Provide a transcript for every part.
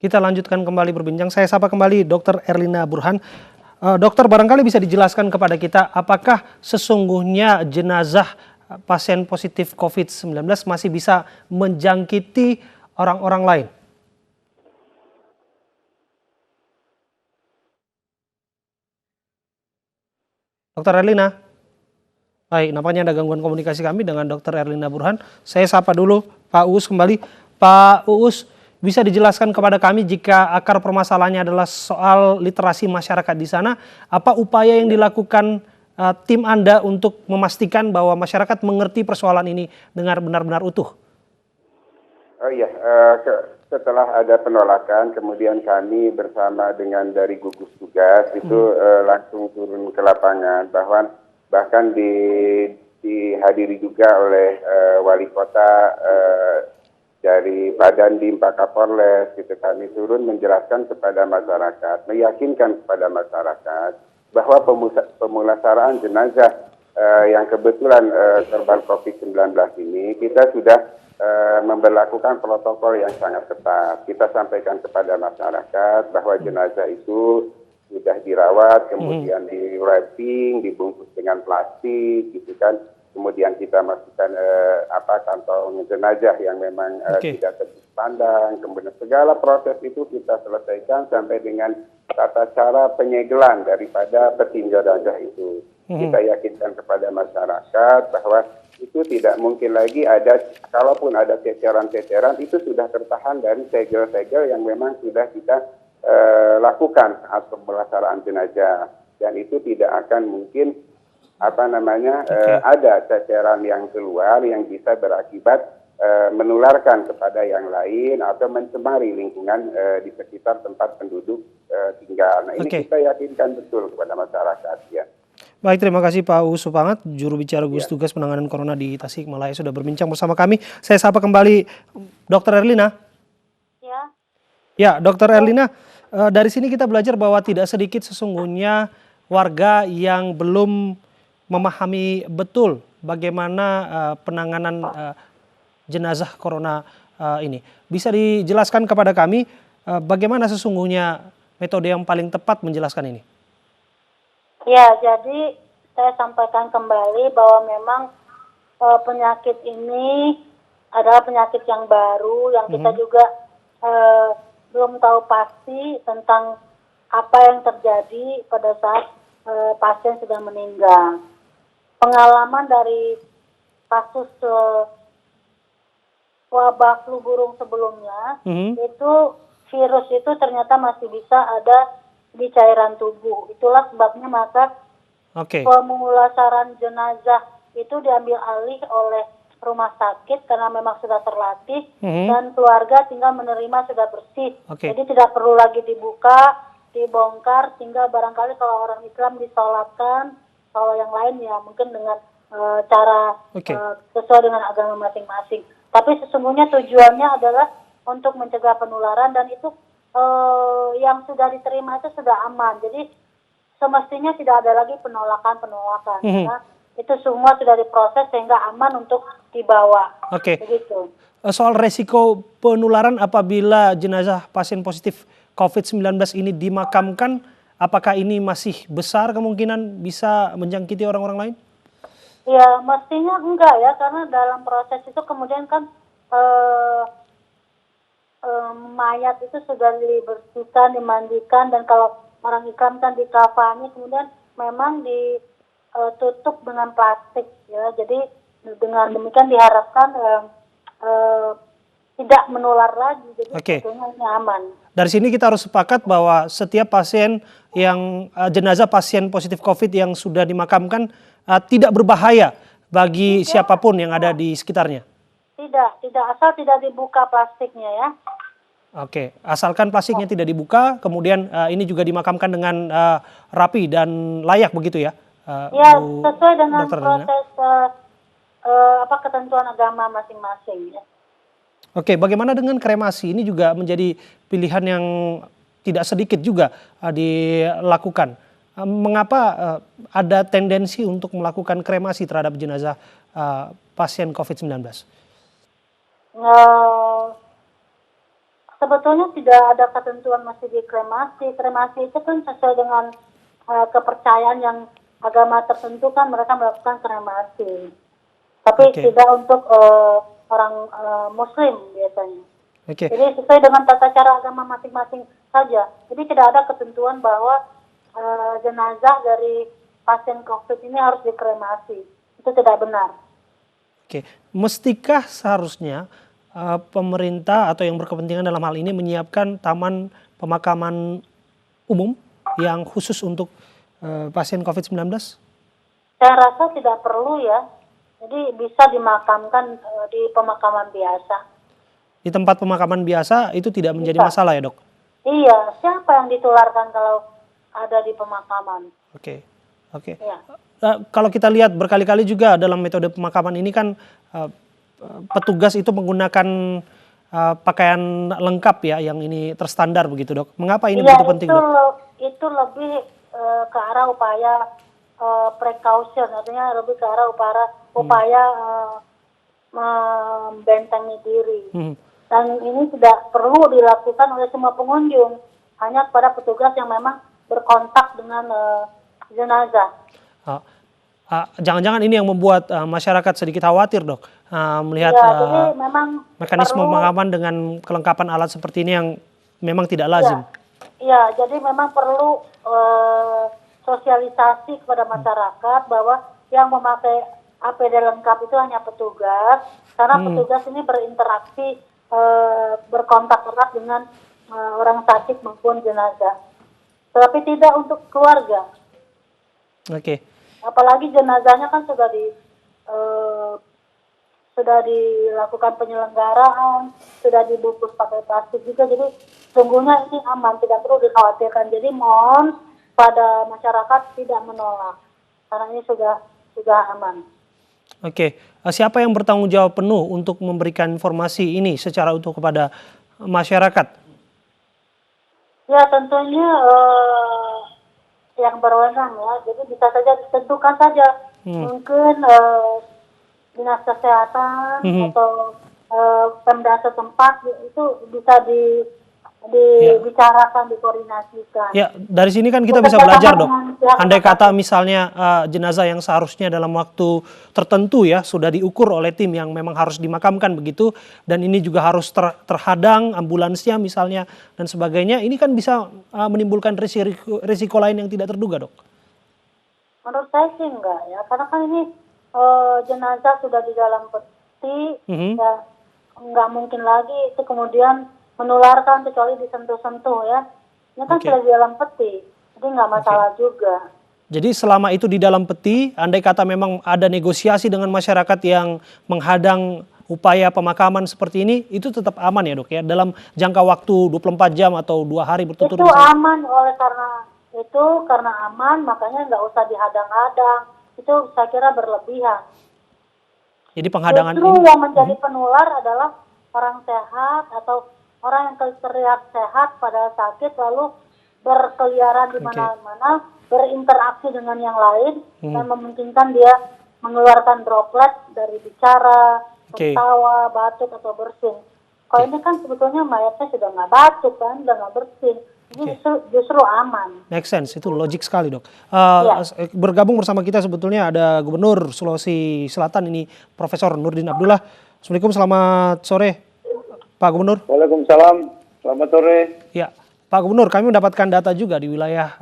Kita lanjutkan kembali berbincang. Saya sapa kembali Dr. Erlina Burhan. Dokter, barangkali bisa dijelaskan kepada kita apakah sesungguhnya jenazah pasien positif COVID-19 masih bisa menjangkiti orang-orang lain? Dr. Erlina? Baik, nampaknya ada gangguan komunikasi kami dengan Dr. Erlina Burhan. Saya sapa dulu Pak Uus kembali. Pak Uus, bisa dijelaskan kepada kami jika akar permasalahannya adalah soal literasi masyarakat di sana, apa upaya yang dilakukan tim Anda untuk memastikan bahwa masyarakat mengerti persoalan ini dengan benar-benar utuh? Oh iya, setelah ada penolakan, kemudian kami bersama dengan dari gugus tugas itu langsung turun ke lapangan, bahkan dihadiri juga oleh wali kota dari Badan Dim Pak Kapolres, gitu. Kami turun menjelaskan kepada masyarakat, meyakinkan kepada masyarakat bahwa pemulasaraan jenazah yang kebetulan korban COVID-19 ini kita sudah memberlakukan protokol yang sangat ketat. Kita sampaikan kepada masyarakat bahwa jenazah itu sudah dirawat, kemudian di wrapping, dibungkus dengan plastik, gitu kan. Kemudian kita masukkan kantong jenazah yang memang tidak tebus pandang. Kemudian segala proses itu kita selesaikan sampai dengan tata cara penyegelan daripada peti jenazah itu. Kita yakinkan kepada masyarakat bahwa itu tidak mungkin lagi ada, kalaupun ada ceceran-ceceran itu sudah tertahan dari segel-segel yang memang sudah kita lakukan saat pemulasaraan jenazah, dan itu tidak akan mungkin ada ceceran yang keluar yang bisa berakibat menularkan kepada yang lain atau mencemari lingkungan di sekitar tempat penduduk tinggal. Nah, ini kita yakinkan betul kepada masyarakat, ya. Baik, terima kasih Pak Uus Supangat, juru bicara gugus tugas penanganan corona di Tasikmalaya sudah berbincang bersama kami. Saya sapa kembali Dr. Erlina. Ya, Dr. Erlina, dari sini kita belajar bahwa tidak sedikit sesungguhnya warga yang belum memahami betul bagaimana penanganan jenazah corona ini. Bisa dijelaskan kepada kami bagaimana sesungguhnya metode yang paling tepat menjelaskan ini? Ya, jadi saya sampaikan kembali bahwa memang penyakit ini adalah penyakit yang baru, yang kita juga belum tahu pasti tentang apa yang terjadi pada saat pasien sudah meninggal. Pengalaman dari kasus wabah flu burung sebelumnya, itu virus itu ternyata masih bisa ada di cairan tubuh. Itulah sebabnya maka pemulasaran jenazah itu diambil alih oleh rumah sakit karena memang sudah terlatih dan keluarga tinggal menerima sudah bersih. Jadi tidak perlu lagi dibuka, dibongkar, tinggal barangkali kalau orang Islam disolatkan, kalau yang lain ya mungkin dengan cara sesuai dengan agama masing-masing. Tapi sesungguhnya tujuannya adalah untuk mencegah penularan, dan itu yang sudah diterima itu sudah aman. Jadi semestinya tidak ada lagi penolakan. Karena itu semua sudah diproses sehingga aman untuk dibawa. Begitu. Soal resiko penularan apabila jenazah pasien positif COVID-19 ini dimakamkan, apakah ini masih besar kemungkinan bisa menjangkiti orang-orang lain? Ya, mestinya enggak ya, karena dalam proses itu kemudian kan mayat itu sudah dibersihkan, dimandikan, dan kalau orang Islam kan dikafani, kemudian memang ditutup dengan plastik ya. Jadi dengan demikian diharapkan tidak menular lagi, jadi sebetulnya aman. Dari sini kita harus sepakat bahwa setiap pasien yang jenazah pasien positif COVID yang sudah dimakamkan tidak berbahaya bagi siapapun yang ada di sekitarnya. Tidak, asal tidak dibuka plastiknya ya. Asalkan plastiknya tidak dibuka, kemudian ini juga dimakamkan dengan rapi dan layak begitu ya? Ya, sesuai dengan proses ketentuan agama masing-masing ya. Bagaimana dengan kremasi? Ini juga menjadi pilihan yang tidak sedikit juga dilakukan. Mengapa ada tendensi untuk melakukan kremasi terhadap jenazah pasien COVID-19? sebetulnya tidak ada ketentuan mesti dikremasi. Kremasi itu kan sesuai dengan kepercayaan yang agama tertentu kan mereka melakukan kremasi. Tapi tidak untuk orang Muslim biasanya. Jadi sesuai dengan tata cara agama masing-masing saja. Jadi tidak ada ketentuan bahwa jenazah dari pasien COVID ini harus dikremasi. Itu tidak benar. Mestikah seharusnya pemerintah atau yang berkepentingan dalam hal ini menyiapkan taman pemakaman umum yang khusus untuk pasien COVID-19? Saya rasa tidak perlu ya. Jadi bisa dimakamkan di pemakaman biasa. Di tempat pemakaman biasa itu tidak menjadi masalah ya, Dok? Iya, siapa yang ditularkan kalau ada di pemakaman? Oke. Ya. Kalau kita lihat berkali-kali juga dalam metode pemakaman ini kan petugas itu menggunakan pakaian lengkap ya, yang ini terstandar begitu, Dok. Mengapa ini begitu penting, Dok? Itu lebih ke arah upaya precaution, artinya lebih ke arah upaya membentengi diri. Dan ini tidak perlu dilakukan oleh semua pengunjung, hanya kepada petugas yang memang berkontak dengan jenazah. Jangan-jangan ini yang membuat masyarakat sedikit khawatir, Dok, melihat jadi memang mekanisme pemakaman dengan kelengkapan alat seperti ini yang memang tidak lazim. Iya, jadi memang perlu sosialisasi kepada masyarakat bahwa yang memakai APD lengkap itu hanya petugas, karena petugas ini berinteraksi, berkontak erat dengan orang sakit maupun jenazah. Tetapi tidak untuk keluarga. Apalagi jenazahnya kan sudah dilakukan penyelenggaraan, sudah dibungkus pakai plastik juga, jadi sungguhnya ini aman, tidak perlu dikhawatirkan. Jadi mohon pada masyarakat tidak menolak, karena ini sudah aman. Siapa yang bertanggung jawab penuh untuk memberikan informasi ini secara utuh kepada masyarakat? Ya tentunya yang berwenang ya, jadi bisa saja ditentukan saja. Mungkin dinas kesehatan atau pemda setempat itu bisa dibicarakan, dikoordinasikan. Ya, dari sini kan kita bisa belajar, Dok. Andai kata misalnya jenazah yang seharusnya dalam waktu tertentu ya sudah diukur oleh tim yang memang harus dimakamkan begitu, dan ini juga harus terhadang ambulansnya misalnya dan sebagainya, ini kan bisa menimbulkan risiko lain yang tidak terduga, Dok. Menurut saya sih enggak ya, karena kan ini jenazah sudah di dalam peti, ya nggak mungkin lagi itu kemudian menularkan kecuali disentuh-sentuh ya. Ini kan sudah di dalam peti, jadi nggak masalah juga. Jadi selama itu di dalam peti, andai kata memang ada negosiasi dengan masyarakat yang menghadang upaya pemakaman seperti ini, itu tetap aman ya, Dok ya, dalam jangka waktu 24 jam atau 2 hari berturut-turut. Itu aman, karena aman makanya nggak usah dihadang-hadang. Itu saya kira berlebihan. Jadi penghadangan justru ini yang menjadi penular adalah orang sehat atau orang yang terlihat sehat pada sakit lalu berkeliaran di mana-mana, berinteraksi dengan yang lain dan memungkinkan dia mengeluarkan droplet dari bicara, tertawa, batuk atau bersin. Kalau ini kan sebetulnya mayatnya sudah nggak batuk kan, sudah nggak bersin. Ini justru aman. Make sense, itu logik sekali, Dok. Bergabung bersama kita sebetulnya ada Gubernur Sulawesi Selatan ini Profesor Nurdin Abdullah. Assalamualaikum, selamat sore Pak Gubernur. Waalaikumsalam, selamat sore. Ya, Pak Gubernur, kami mendapatkan data juga di wilayah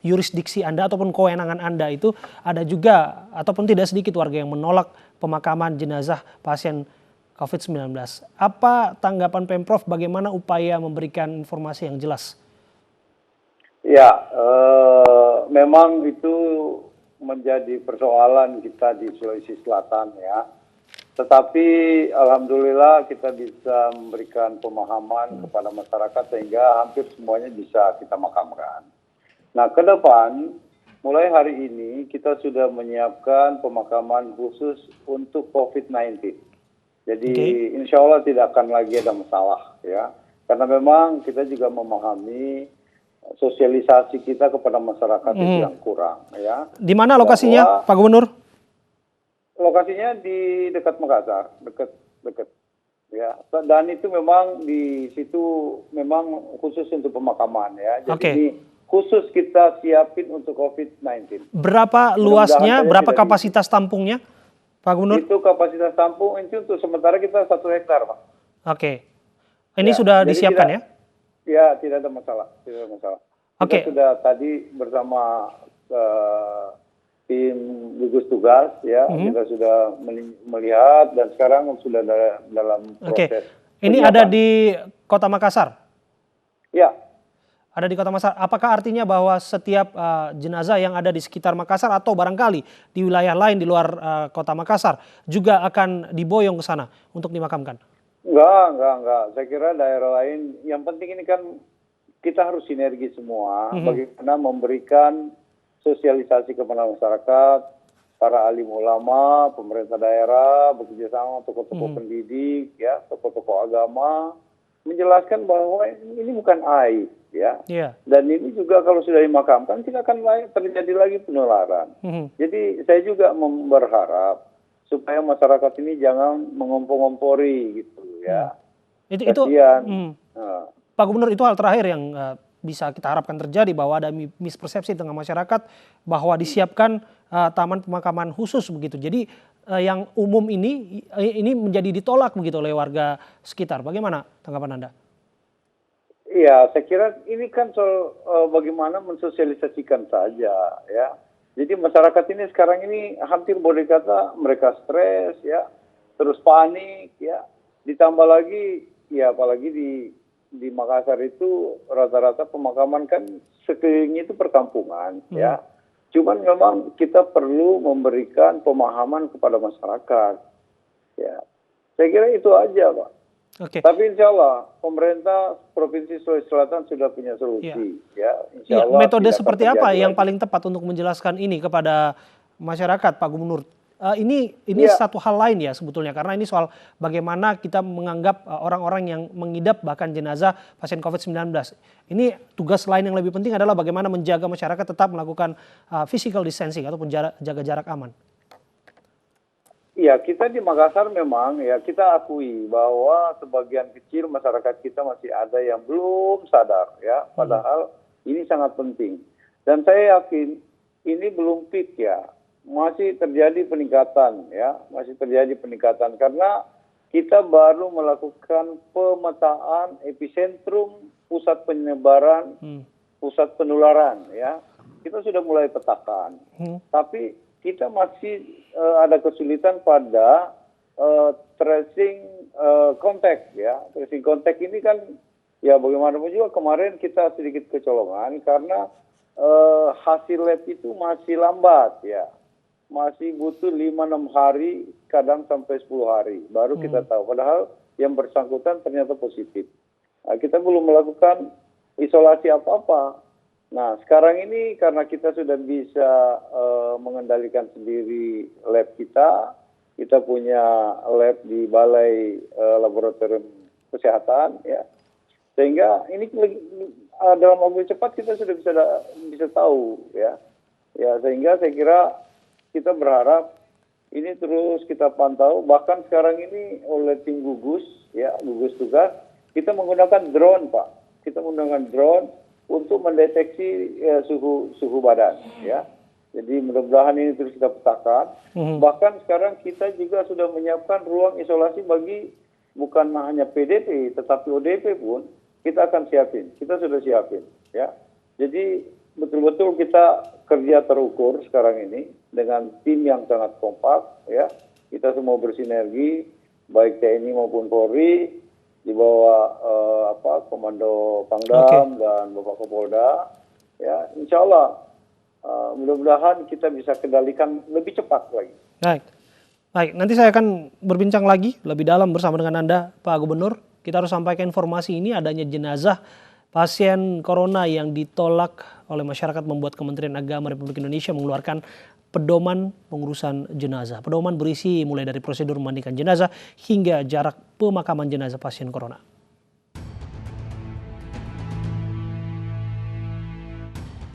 yurisdiksi Anda ataupun kewenangan Anda itu ada juga ataupun tidak sedikit warga yang menolak pemakaman jenazah pasien COVID-19. Apa tanggapan Pemprov, bagaimana upaya memberikan informasi yang jelas? Ya, memang itu menjadi persoalan kita di Sulawesi Selatan ya. Tetapi alhamdulillah kita bisa memberikan pemahaman kepada masyarakat sehingga hampir semuanya bisa kita makamkan. Nah, ke depan mulai hari ini kita sudah menyiapkan pemakaman khusus untuk COVID-19. Jadi insya Allah tidak akan lagi ada masalah ya. Karena memang kita juga memahami sosialisasi kita kepada masyarakat itu yang kurang ya. Di mana lokasinya, Pak Gubernur? Lokasinya di dekat Makassar, dekat Ya, dan itu memang di situ memang khusus untuk pemakaman ya. Jadi ini khusus kita siapin untuk COVID-19. Berapa luasnya, berapa kapasitas tampungnya, Pak Gubernur? Itu kapasitas tampung itu untuk sementara kita 1 hektar, Pak. Oke. Ini sudah disiapkan ya? Ya, tidak ada masalah. Tidak ada masalah. Kita sudah tadi bersama tim gugus tugas ya, kita sudah melihat dan sekarang sudah dalam proses. Ini ada di Kota Makassar? Ya. Ada di Kota Makassar. Apakah artinya bahwa setiap jenazah yang ada di sekitar Makassar atau barangkali di wilayah lain di luar Kota Makassar juga akan diboyong ke sana untuk dimakamkan? Enggak. Saya kira daerah lain, yang penting ini kan kita harus sinergi semua, bagaimana memberikan sosialisasi kepada masyarakat, para alim ulama, pemerintah daerah, bekerja sama tokoh-tokoh pendidik, ya, tokoh-tokoh agama, menjelaskan bahwa ini bukan aib, ya. Dan ini juga kalau sudah dimakamkan tidak akan terjadi lagi penularan. Jadi saya juga berharap supaya masyarakat ini jangan mengompor-ngompori gitu, ya. Itu Pak Gubernur, itu hal terakhir yang bisa kita harapkan terjadi, bahwa ada mispersepsi tengah masyarakat bahwa disiapkan taman pemakaman khusus begitu. Jadi yang umum ini menjadi ditolak begitu oleh warga sekitar. Bagaimana tanggapan Anda? Iya, saya kira ini kan soal bagaimana mensosialisasikan saja ya. Jadi masyarakat ini sekarang ini hampir boleh kata mereka stres ya, terus panik ya. Ditambah lagi ya, apalagi di Makassar itu rata-rata pemakaman kan sekelilingnya itu perkampungan ya. Cuman memang kita perlu memberikan pemahaman kepada masyarakat ya. Saya kira itu aja, Pak. Tapi insya Allah pemerintah Provinsi Sulawesi Selatan sudah punya solusi ya. Insya Allah metode seperti apa yang paling tepat untuk menjelaskan ini kepada masyarakat, Pak Gubernur? Ini satu hal lain ya sebetulnya, karena ini soal bagaimana kita menganggap orang-orang yang mengidap bahkan jenazah pasien COVID-19. Ini tugas lain yang lebih penting adalah bagaimana menjaga masyarakat tetap melakukan physical distancing ataupun jaga jarak aman. Ya, kita di Makassar memang ya kita akui bahwa sebagian kecil masyarakat kita masih ada yang belum sadar ya, padahal ini sangat penting. Dan saya yakin ini belum peak ya. Masih terjadi peningkatan ya, masih terjadi peningkatan karena kita baru melakukan pemetaan epicentrum pusat penyebaran, pusat penularan ya. Kita sudah mulai petakan. Tapi kita masih ada kesulitan pada tracing kontak ya. Tracing kontak ini kan ya bagaimanapun juga kemarin kita sedikit kecolongan karena hasil lab itu masih lambat ya. Masih butuh 5-6 hari, kadang sampai 10 hari. Baru kita tahu. Padahal yang bersangkutan ternyata positif. Nah, kita belum melakukan isolasi apa-apa. Nah, sekarang ini karena kita sudah bisa mengendalikan sendiri lab kita. Kita punya lab di Balai Laboratorium Kesehatan. Ya. Sehingga ini dalam waktu cepat kita sudah bisa tahu. Ya, sehingga saya kira kita berharap ini terus kita pantau, bahkan sekarang ini oleh tim gugus tugas, kita menggunakan drone, Pak. Kita menggunakan drone untuk mendeteksi suhu badan, ya. Jadi mudah-mudahan ini terus kita petakan. Bahkan sekarang kita juga sudah menyiapkan ruang isolasi bagi bukan hanya PDP, tetapi ODP pun kita akan siapin. Kita sudah siapin, ya. Jadi betul-betul kita kerja terukur sekarang ini dengan tim yang sangat kompak ya. Kita semua bersinergi baik TNI maupun Polri di bawah Komando Pangdam dan Bapak Kapolda ya. Insya Allah mudah-mudahan kita bisa kendalikan lebih cepat lagi. Baik, nanti saya akan berbincang lagi lebih dalam bersama dengan Anda, Pak Gubernur. Kita harus sampaikan informasi ini, adanya jenazah pasien corona yang ditolak oleh masyarakat membuat Kementerian Agama Republik Indonesia mengeluarkan pedoman pengurusan jenazah. Pedoman berisi mulai dari prosedur memandikan jenazah hingga jarak pemakaman jenazah pasien corona.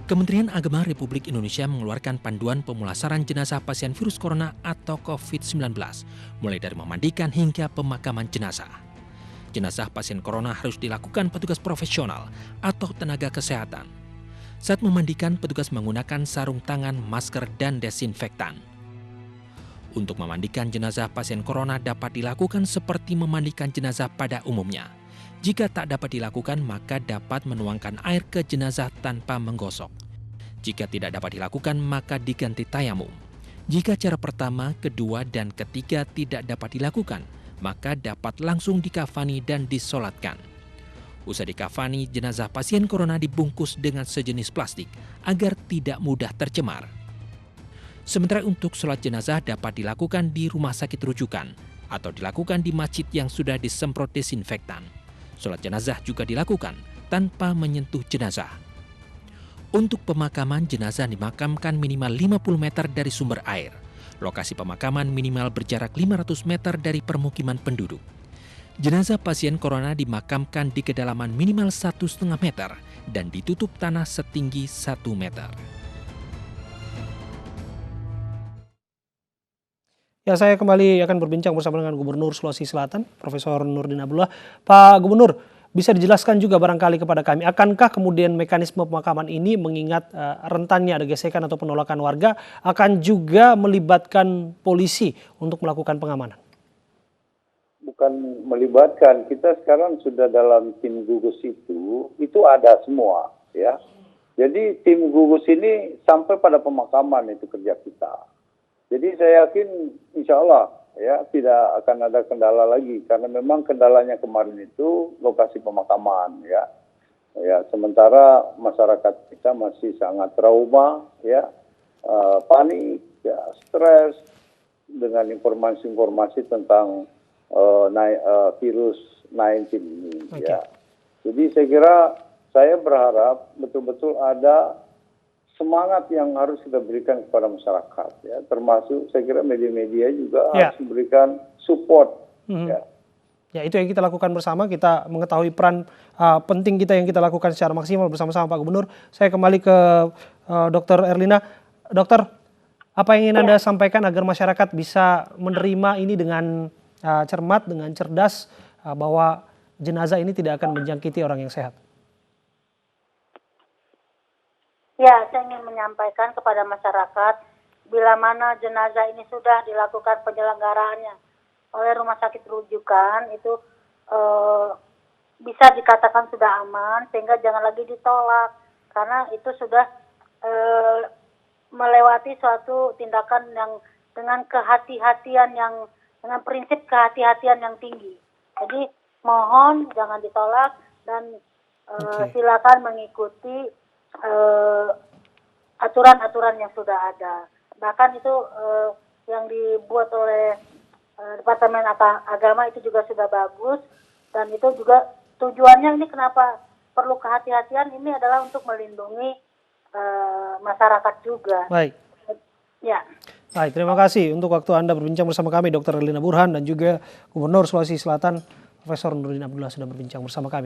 Kementerian Agama Republik Indonesia mengeluarkan panduan pemulasaran jenazah pasien virus corona atau COVID-19, mulai dari memandikan hingga pemakaman jenazah. Jenazah pasien corona harus dilakukan petugas profesional atau tenaga kesehatan. Saat memandikan, petugas menggunakan sarung tangan, masker, dan desinfektan. Untuk memandikan jenazah pasien corona dapat dilakukan seperti memandikan jenazah pada umumnya. Jika tak dapat dilakukan, maka dapat menuangkan air ke jenazah tanpa menggosok. Jika tidak dapat dilakukan, maka diganti tayamum. Jika cara pertama, kedua, dan ketiga tidak dapat dilakukan, maka dapat langsung dikafani dan disolatkan. Usai dikafani, jenazah pasien corona dibungkus dengan sejenis plastik agar tidak mudah tercemar. Sementara untuk sholat jenazah dapat dilakukan di rumah sakit rujukan atau dilakukan di masjid yang sudah disemprot desinfektan. Sholat jenazah juga dilakukan tanpa menyentuh jenazah. Untuk pemakaman, jenazah dimakamkan minimal 50 meter dari sumber air. Lokasi pemakaman minimal berjarak 500 meter dari permukiman penduduk. Jenazah pasien corona dimakamkan di kedalaman minimal 1,5 meter dan ditutup tanah setinggi 1 meter. Ya, saya kembali akan berbincang bersama dengan Gubernur Sulawesi Selatan, Profesor Nurdin Abdullah. Pak Gubernur, bisa dijelaskan juga barangkali kepada kami, akankah kemudian mekanisme pemakaman ini mengingat rentannya ada gesekan atau penolakan warga, akan juga melibatkan polisi untuk melakukan pengamanan? Bukan melibatkan, kita sekarang sudah dalam tim gugus itu ada semua, ya. Jadi tim gugus ini sampai pada pemakaman itu kerja kita. Jadi saya yakin insya Allah ya tidak akan ada kendala lagi karena memang kendalanya kemarin itu lokasi pemakaman ya. Ya sementara masyarakat kita masih sangat trauma ya, panik ya, stres dengan informasi-informasi tentang virus 19 ini ya. Jadi saya kira saya berharap betul-betul ada semangat yang harus kita berikan kepada masyarakat ya, termasuk saya kira media-media juga harus memberikan support ya. Ya, itu yang kita lakukan bersama, kita mengetahui peran penting kita yang kita lakukan secara maksimal bersama-sama Pak Gubernur. Saya kembali ke Dr. Erlina. Dokter, apa yang ingin Anda sampaikan agar masyarakat bisa menerima ini dengan cermat, dengan cerdas, bahwa jenazah ini tidak akan menjangkiti orang yang sehat? Ya, saya ingin menyampaikan kepada masyarakat, bila mana jenazah ini sudah dilakukan penyelenggaraannya oleh rumah sakit rujukan, itu bisa dikatakan sudah aman, sehingga jangan lagi ditolak, karena itu sudah melewati suatu tindakan yang dengan kehati-hatian yang, dengan prinsip kehati-hatian yang tinggi. Jadi mohon jangan ditolak dan silakan mengikuti aturan-aturan yang sudah ada. Bahkan itu yang dibuat oleh Departemen Agama itu juga sudah bagus, dan itu juga tujuannya ini kenapa perlu kehati-hatian ini adalah untuk melindungi masyarakat juga. Baik. Ya. Baik, terima kasih untuk waktu Anda berbincang bersama kami, Dr. Erlina Burhan, dan juga Gubernur Sulawesi Selatan, Profesor Nurdin Abdullah sudah berbincang bersama kami.